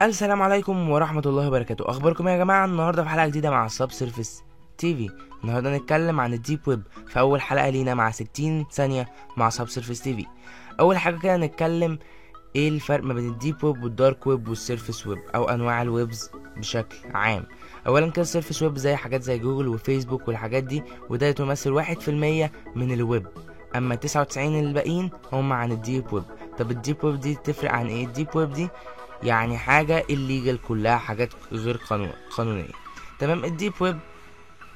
السلام عليكم ورحمة الله وبركاته. اخباركم يا جماعة؟ النهاردة في حلقة جديدة مع سب سيرفيس تي في. النهاردة هنتكلم عن الديب ويب في اول حلقة لينا مع 60 ثانية مع سب سيرفيس تي في. اول حاجة كده هنتكلم ايه الفرق ما بين الديب ويب والدارك ويب والسيرفيس ويب او انواع الويبز بشكل عام. اولا كده السيرفيس ويب زي حاجات زي جوجل وفيسبوك والحاجات دي، وده تمثل 1% من الويب، اما 99 الباقيين هم عن الديب ويب. طب الديب ويب دي تفرق عن ايه؟ الديب ويب دي يعني حاجة الليجل، كلها حاجات غير قانونية. تمام. الديب ويب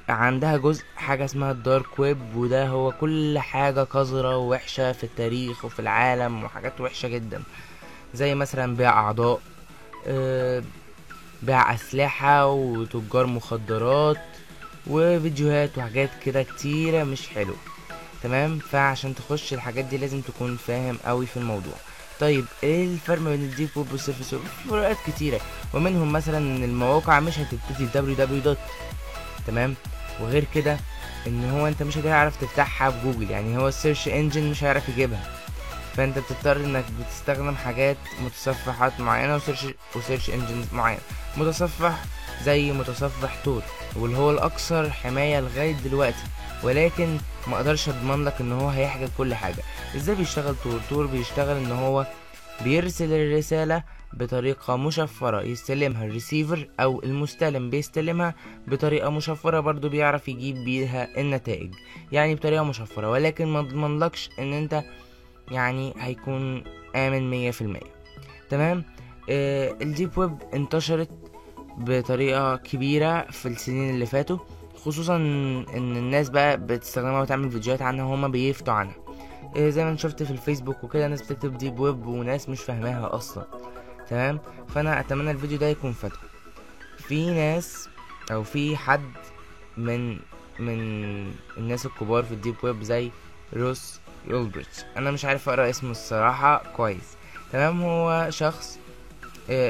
عندها جزء حاجة اسمها الدارك ويب، وده هو كل حاجة قذرة ووحشة في التاريخ وفي العالم، وحاجات وحشة جدا زي مثلا بيع أعضاء، بيع أسلحة وتجار مخدرات وفيديوهات وحاجات كده كتيرة مش حلو. تمام. فعشان تخش الحاجات دي لازم تكون فاهم قوي في الموضوع. طيب ايه الفرق بين الديب ويب والسيرفيس ويب؟ فروقات كتيره، ومنهم مثلا ان المواقع مش هتبتدي www دوت. تمام. وغير كده ان هو انت مش هتعرف تفتحها بجوجل، يعني هو السيرش انجن مش هيعرف يجيبها، فانت بتضطر انك بتستخدم حاجات متصفحات معينه وسيرش انجن معين. متصفح زي متصفح تور، واللي هو الاكثر حمايه لغايه دلوقتي، ولكن ما اقدرش اضمن لك ان هو هيحجز كل حاجه. ازاي بيشتغل تور؟ تور بيشتغل ان هو بيرسل الرساله بطريقه مشفره يستلمها الريسيفر، او المستلم بيستلمها بطريقه مشفره برضو بيعرف يجيب بيها النتائج، يعني بطريقه مشفره، ولكن ما اضمنلكش ان انت يعني هيكون آمن 100%. تمام. الديب ويب انتشرت بطريقة كبيرة في السنين اللي فاتوا، خصوصا ان الناس بقى بتستخدمها وتعمل فيديوهات عنها وهما بيفتوا عنها. زي ما انا شفت في الفيسبوك وكده، ناس بتكتب ديب ويب وناس مش فاهماها اصلا. تمام. فانا اتمنى الفيديو ده يكون فاتح في ناس، او في حد من الناس الكبار في الديب ويب زي روس يولبرتش. انا مش عارف اقرا اسمه الصراحة كويس. تمام. هو شخص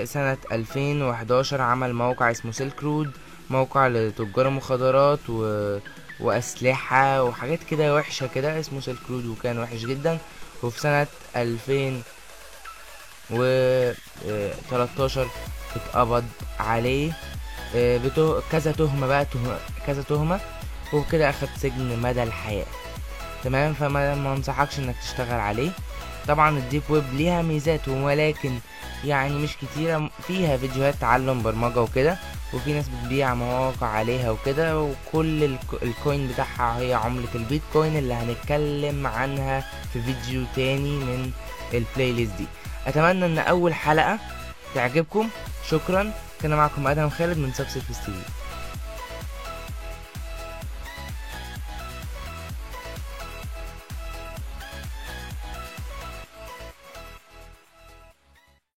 سنة 2011 عمل موقع اسمه سيلك رود، موقع لتجار مخدرات وأسلحة وحاجات كده وحشة كده، اسمه سيلك رود، وكان وحش جدا. وفي سنة 2013 اتقبض عليه كذا تهمة بقى، كذا تهمة، وكده أخد سجن مدى الحياة. تمام. فما انصحكش انك تشتغل عليه. طبعا الديب ويب ليها ميزات، ولكن يعني مش كتيرة. فيها فيديوهات تعلم برمجة وكده، وفي ناس بتبيع مواقع عليها وكده، وكل الكوين بتاعها هي عملة البيتكوين اللي هنتكلم عنها في فيديو تاني من البلاي ليست دي. اتمنى ان اول حلقة تعجبكم. شكرا. كان معكم ادهم خالد من سب سيرفيس تي في.